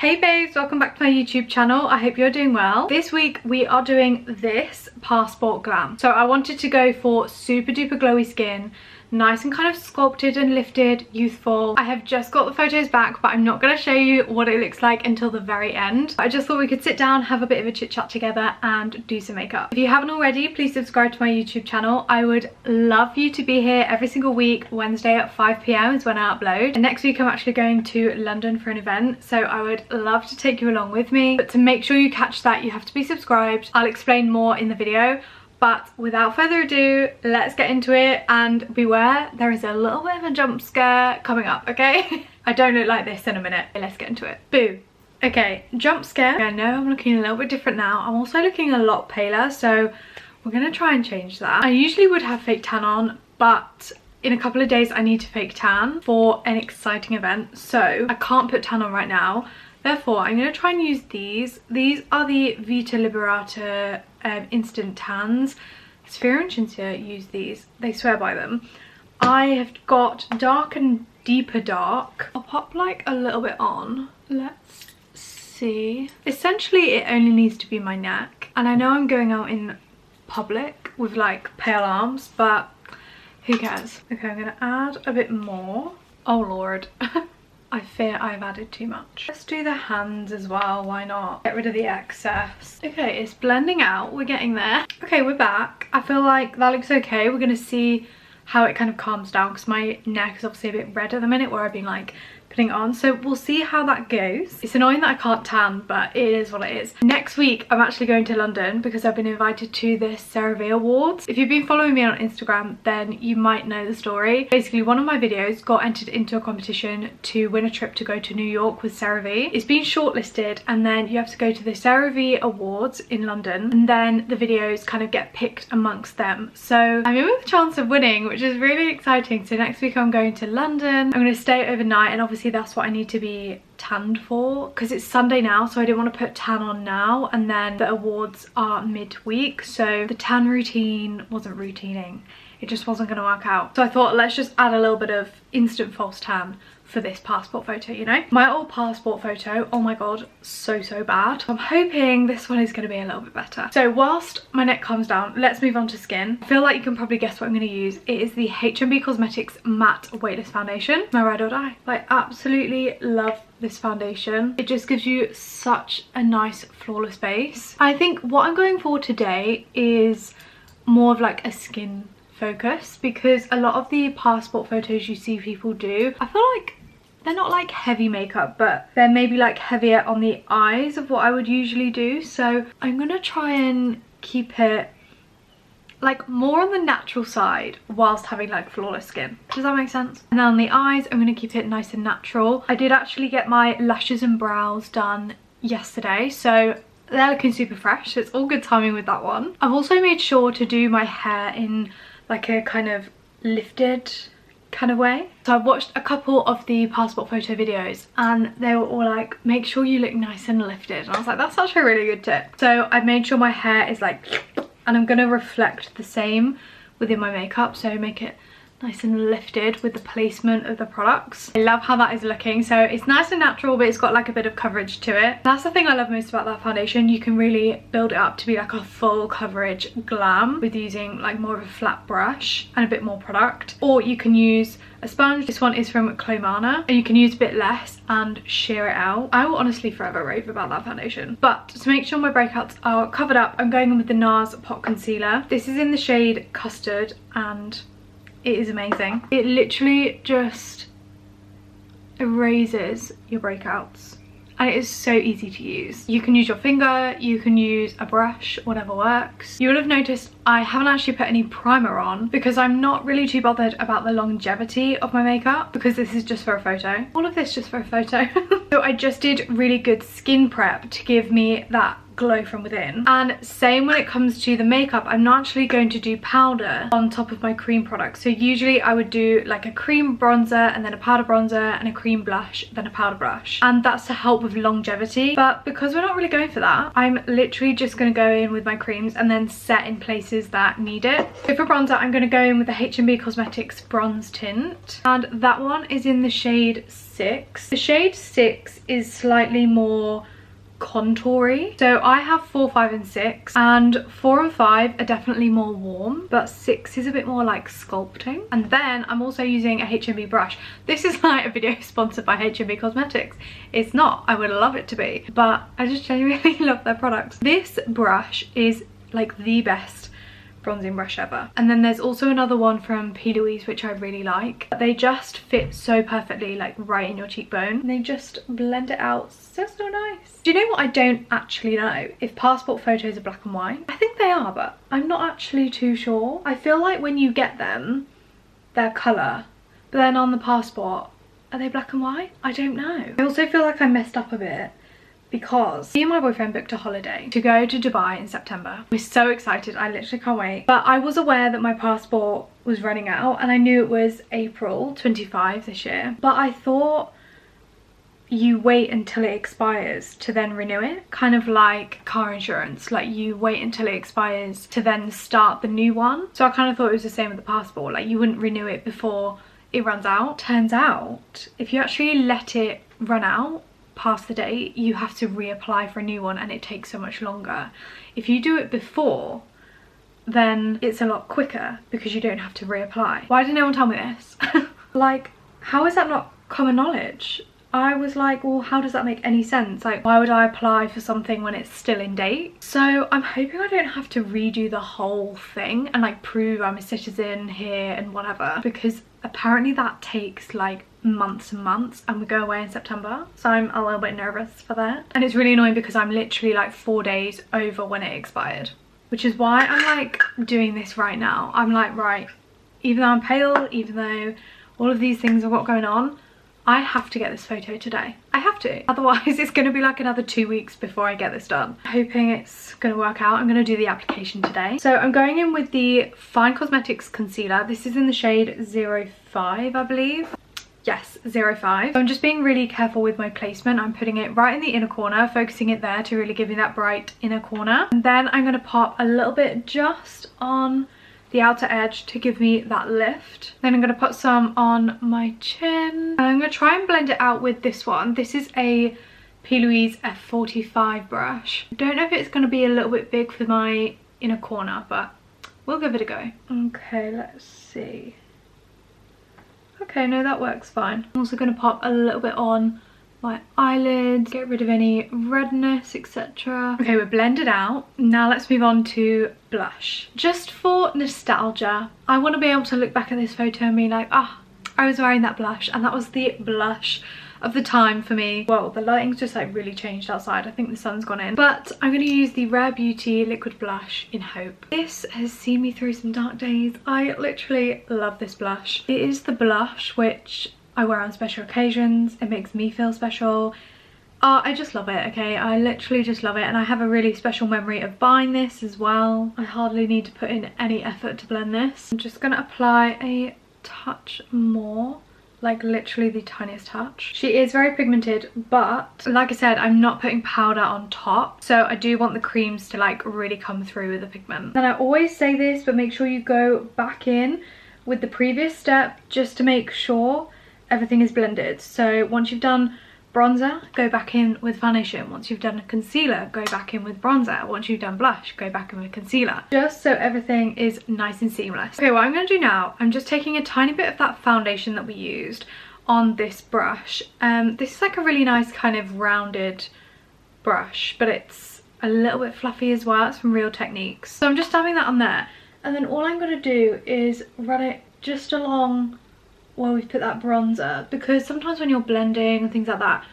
Hey babes, welcome back to my YouTube channel. I hope you're doing well. This week we are doing this passport glam. So I wanted to go for super duper glowy skin, nice and kind of sculpted and lifted, youthful. I have just got the photos back, but I'm not going to show you what it looks like until the very end. I just thought we could sit down, have a bit of a chit chat together and do some makeup. If you haven't already, please subscribe to my YouTube channel. I would love you to be here every single week. Wednesday at 5 PM is when I upload. And next week I'm actually going to London for an event, so I would love to take you along with me. But to make sure you catch that, you have to be subscribed. I'll explain more in the video. But without further ado, let's get into it, and beware, there is a little bit of a jump scare coming up, okay? I don't look like this in a minute. Let's get into it. Boo. Okay, jump scare. I know I'm looking a little bit different now. I'm also looking a lot paler, so we're gonna try and change that. I usually would have fake tan on, but in a couple of days I need to fake tan for an exciting event, so I can't put tan on right now. Therefore, I'm going to try and use these. These are the beautylover instant tans. Sphere and Chinsia use these. They swear by them. I have got dark and deeper dark. I'll pop like a little bit on. Let's see. Essentially, it only needs to be my neck. And I know I'm going out in public with like pale arms, but who cares? Okay, I'm going to add a bit more. Oh Lord. I fear I've added too much. Let's do the hands as well, why not? Get rid of the excess. Okay, it's blending out, we're getting there. Okay, we're back. I feel like that looks okay. We're gonna see how it kind of calms down because my neck is obviously a bit red at the minute where I've been like putting it on, so we'll see how that goes. It's annoying that I can't tan, but it is what it is. Next week I'm actually going to London because I've been invited to the CeraVe Awards. If you've been following me on Instagram, then you might know the story. Basically, one of my videos got entered into a competition to win a trip to go to New York with CeraVe. It's been shortlisted, and then you have to go to the CeraVe Awards in London, and then the videos kind of get picked amongst them. So I'm in with a chance of winning, which is really exciting. So next week I'm going to London. I'm going to stay overnight, and obviously that's what I need to be tanned for because it's Sunday now, so I didn't want to put tan on now, and then the awards are midweek, so the tan routine wasn't routining. It just wasn't going to work out. So I thought, let's just add a little bit of instant false tan for this passport photo, you know? My old passport photo, oh my god, so bad. I'm hoping this one is going to be a little bit better. So whilst my neck calms down, let's move on to skin. I feel like you can probably guess what I'm going to use. It is the H&B Cosmetics Matte Weightless Foundation. My ride or die. I absolutely love this foundation. It just gives you such a nice flawless base. I think what I'm going for today is more of like a skin focus, because a lot of the passport photos you see people do, I feel like they're not like heavy makeup, but they're maybe like heavier on the eyes of what I would usually do. So I'm gonna try and keep it like more on the natural side whilst having like flawless skin. Does that make sense? And then on the eyes, I'm gonna keep it nice and natural. I did actually get my lashes and brows done yesterday, so they're looking super fresh. So it's all good timing with that one. I've also made sure to do my hair in like a kind of lifted kind of way. So I've watched a couple of the passport photo videos and they were all like, make sure you look nice and lifted, and I was like, that's actually a really good tip. So I've made sure my hair is like, and I'm gonna reflect the same within my makeup, so make it nice and lifted with the placement of the products. I love how that is looking. So it's nice and natural, but it's got like a bit of coverage to it. That's the thing I love most about that foundation. You can really build it up to be like a full coverage glam with using like more of a flat brush and a bit more product, or you can use a sponge. This one is from Glowy, and you can use a bit less and sheer it out. I will honestly forever rave about that foundation. But to make sure my breakouts are covered up, I'm going in with the NARS Pot Concealer. This is in the shade Custard, and it is amazing. It literally just erases your breakouts, and it is so easy to use. You can use your finger, you can use a brush, whatever works. You will have noticed I haven't actually put any primer on because I'm not really too bothered about the longevity of my makeup, because this is just for a photo. All of this just for a photo. So I just did really good skin prep to give me that glow from within. And same when it comes to the makeup, I'm not actually going to do powder on top of my cream products. So usually I would do like a cream bronzer and then a powder bronzer and a cream blush, then a powder brush, and that's to help with longevity. But because we're not really going for that, I'm literally just going to go in with my creams and then set in places that need it. So for bronzer, I'm going to go in with the H&B Cosmetics bronze tint, and that one is in the shade 6. The shade 6 is slightly more contoury. So I have 4, 5 and 6, and 4 and 5 are definitely more warm, but 6 is a bit more like sculpting. And then I'm also using a H&B brush. This is like a video sponsored by H&B Cosmetics. It's not. I would love it to be, but I just genuinely love their products. This brush is like the best bronzing brush ever. And then there's also another one from P. Louise which I really like. They just fit so perfectly, like right in your cheekbone, and they just blend it out so nice. Do you know what I don't actually know? If passport photos are black and white. I think they are, but I'm not actually too sure. I feel like when you get them, they're colour, but then on the passport, are they black and white? I don't know. I also feel like I messed up a bit because me and my boyfriend booked a holiday to go to Dubai in September. We're so excited, I literally can't wait. But I was aware that my passport was running out, and I knew it was April 25 this year. But I thought you wait until it expires to then renew it. Kind of like car insurance, like you wait until it expires to then start the new one. So I kind of thought it was the same with the passport, like you wouldn't renew it before it runs out. Turns out, if you actually let it run out past the date, you have to reapply for a new one, and it takes so much longer. If you do it before, then it's a lot quicker because you don't have to reapply. Why didn't anyone tell me this? Like, how is that not common knowledge? I was like, well, how does that make any sense? Like, why would I apply for something when it's still in date? So I'm hoping I don't have to redo the whole thing and like prove I'm a citizen here and whatever, because apparently that takes like months and months, and we go away in September, so I'm a little bit nervous for that. And it's really annoying because I'm literally like 4 days over when it expired, which is why I'm like doing this right now. I'm like, right, even though I'm pale, even though all of these things are what going on, I have to get this photo today. I have to, otherwise it's going to be like another 2 weeks before I get this done. Hoping it's going to work out. I'm going to do the application today. So I'm going in with the Fine Cosmetics concealer. This is in the shade 05, I believe. Yes, 05. So I'm just being really careful with my placement. I'm putting it right in the inner corner, focusing it there to really give me that bright inner corner. And then I'm going to pop a little bit just on the outer edge to give me that lift. Then I'm going to put some on my chin. And I'm going to try and blend it out with this one. This is a P. Louise F45 brush. I don't know if it's going to be a little bit big for my inner corner, but we'll give it a go. Okay, let's see. Okay, no, that works fine. I'm also going to pop a little bit on my eyelids, get rid of any redness, etc. Okay, we're blended out. Now let's move on to blush. Just for nostalgia, I want to be able to look back at this photo and be like, ah, I was wearing that blush, and that was the blush of the time for me. Well, the lighting's just like really changed outside. I think the sun's gone in. But I'm going to use the Rare Beauty liquid blush in Hope. This has seen me through some dark days. I literally love this blush. It is the blush which I wear on special occasions. It makes me feel special. I just love it, okay? I literally just love it, and I have a really special memory of buying this as well. I hardly need to put in any effort to blend this. I'm just going to apply a touch more, like literally the tiniest touch. She is very pigmented, but like I said, I'm not putting powder on top, so I do want the creams to like really come through with the pigment. And I always say this, but make sure you go back in with the previous step just to make sure everything is blended. So once you've done bronzer, go back in with foundation. Once you've done concealer, go back in with bronzer. Once you've done blush, go back in with concealer. Just so everything is nice and seamless. Okay, what I'm going to do now, I'm just taking a tiny bit of that foundation that we used on this brush. This is like a really nice kind of rounded brush, but it's a little bit fluffy as well. It's from Real Techniques. So I'm just dabbing that on there. And then all I'm going to do is run it just along where we've put that bronzer, because sometimes when you're blending and things like that,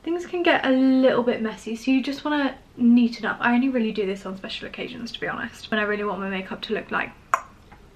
things can get a little bit messy, so you just want to neaten up. I only really do this on special occasions, to be honest, when I really want my makeup to look like.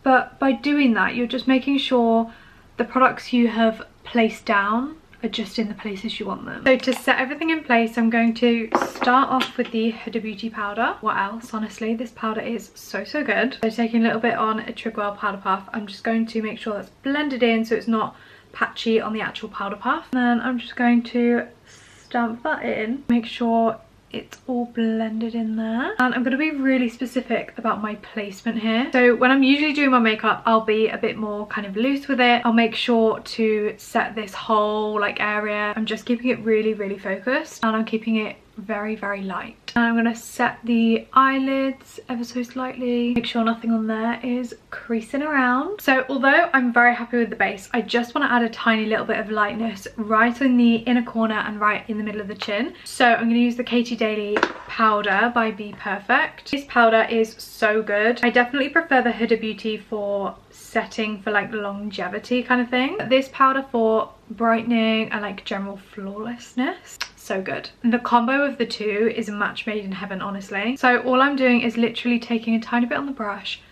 But by doing that, you're just making sure the products you have placed down adjust in the places you want them. So to set everything in place, I'm going to start off with the Huda Beauty powder. What else? Honestly, this powder is so good. So taking a little bit on a Trigwell powder puff, I'm just going to make sure that's blended in so it's not patchy on the actual powder puff. And then I'm just going to stamp that in, make sure it's all blended in there. And I'm going to be really specific about my placement here. So when I'm usually doing my makeup, I'll be a bit more kind of loose with it. I'll make sure to set this whole like area. I'm just keeping it really focused, and I'm keeping it very light. And I'm going to set the eyelids ever so slightly, make sure nothing on there is creasing around. So although I'm very happy with the base, I just want to add a tiny little bit of lightness right in the inner corner and right in the middle of the chin. So I'm going to use the Katie Daily powder by Be Perfect. This powder is so good. I definitely prefer the Huda Beauty for setting for like longevity kind of thing. This powder for brightening and like general flawlessness. So good. And the combo of the two is a match made in heaven, honestly. So all I'm doing is literally taking a tiny bit on the brush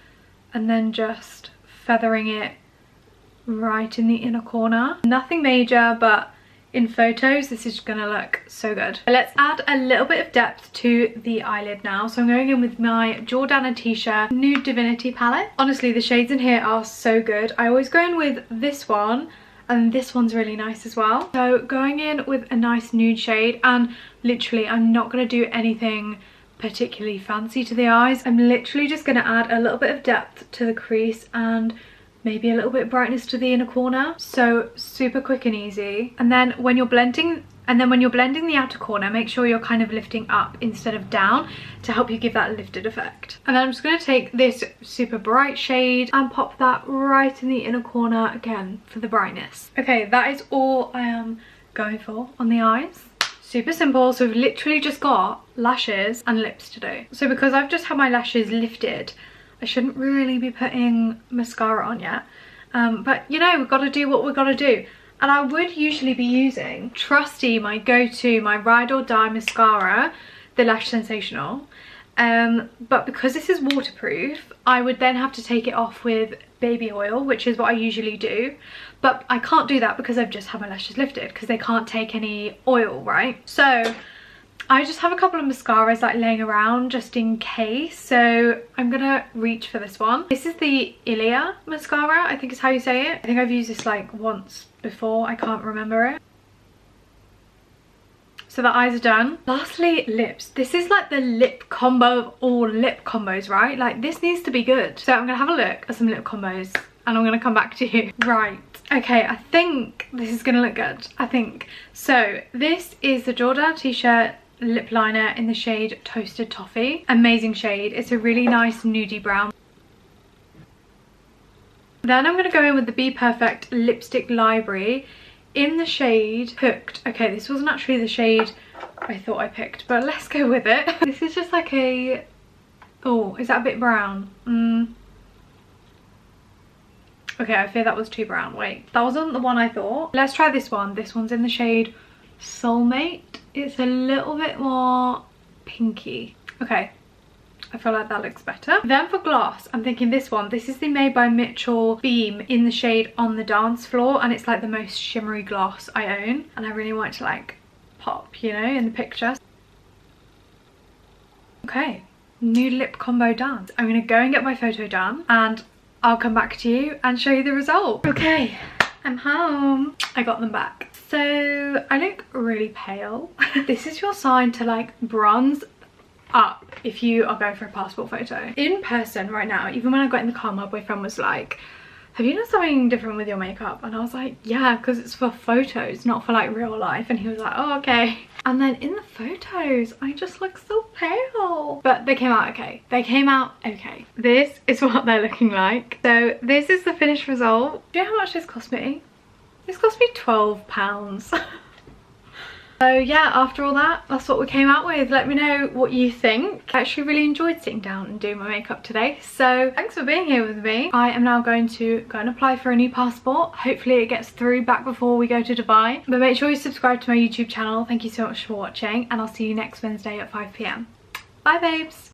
and then just feathering it right in the inner corner. Nothing major, but in photos this is gonna look so good. Let's add a little bit of depth to the eyelid now. So I'm going in with my Jordana Tisha Nude Divinity palette. Honestly, the shades in here are so good. I always go in with this one, and this one's really nice as well. So going in with a nice nude shade, and literally I'm not going to do anything particularly fancy to the eyes. I'm literally just going to add a little bit of depth to the crease and maybe a little bit of brightness to the inner corner. So super quick and easy. And then when you're blending the outer corner, make sure you're kind of lifting up instead of down to help you give that lifted effect. And then I'm just going to take this super bright shade and pop that right in the inner corner again for the brightness. Okay, that is all I am going for on the eyes. Super simple. So we've literally just got lashes and lips to do. So because I've just had my lashes lifted, I shouldn't really be putting mascara on yet. But you know, we've got to do what we've got to do. And I would usually be using Trusty, my go-to, my ride or die mascara, the Lash Sensational. But because this is waterproof, I would then have to take it off with baby oil, which is what I usually do. But I can't do that because I've just had my lashes lifted, because they can't take any oil, right? So I just have a couple of mascaras like laying around just in case. So I'm gonna reach for this one. This is the Ilia mascara, I think is how you say it. I think I've used this like once before, I can't remember it. So the eyes are done. Lastly, lips. This is like the lip combo of all lip combos, right? Like this needs to be good. So I'm gonna have a look at some lip combos and I'm gonna come back to you. Right, okay, I think this is gonna look good, I think. So this is the Jordana T-shirt lip liner in the shade Toasted Toffee. Amazing shade. It's a really nice nudie brown. Then I'm going to go in with the Be Perfect Lipstick Library in the shade Hooked. Okay, this wasn't actually the shade I thought I picked, but let's go with it. This is just like a... oh, is that a bit brown? Okay, I fear that was too brown. Wait, that wasn't the one I thought. Let's try this one. This one's in the shade Soulmate. It's a little bit more pinky. Okay, I feel like that looks better. Then for gloss, I'm thinking this one. This is the Made by Mitchell Beam in the shade On the Dance Floor, and it's like the most shimmery gloss I own, and I really want it to like pop, you know, in the picture. Okay, new lip combo done. I'm gonna go and get my photo done, and I'll come back to you and show you the result. Okay, I'm home. I got them back. So I look really pale. This is your sign to like bronze up if you are going for a passport photo. In person right now, even when I got in the car, my boyfriend was like, have you done something different with your makeup? And I was like, yeah, because it's for photos, not for like real life. And he was like, oh, okay. And then in the photos, I just look so pale. But they came out okay. They came out okay. This is what they're looking like. So this is the finished result. Do you know how much this cost me? This cost me £12. So yeah, after all that, that's what we came out with. Let me know what you think. I actually really enjoyed sitting down and doing my makeup today. So thanks for being here with me. I am now going to go and apply for a new passport. Hopefully it gets through back before we go to Dubai. But make sure you subscribe to my YouTube channel. Thank you so much for watching, and I'll see you next Wednesday at 5 PM. Bye babes.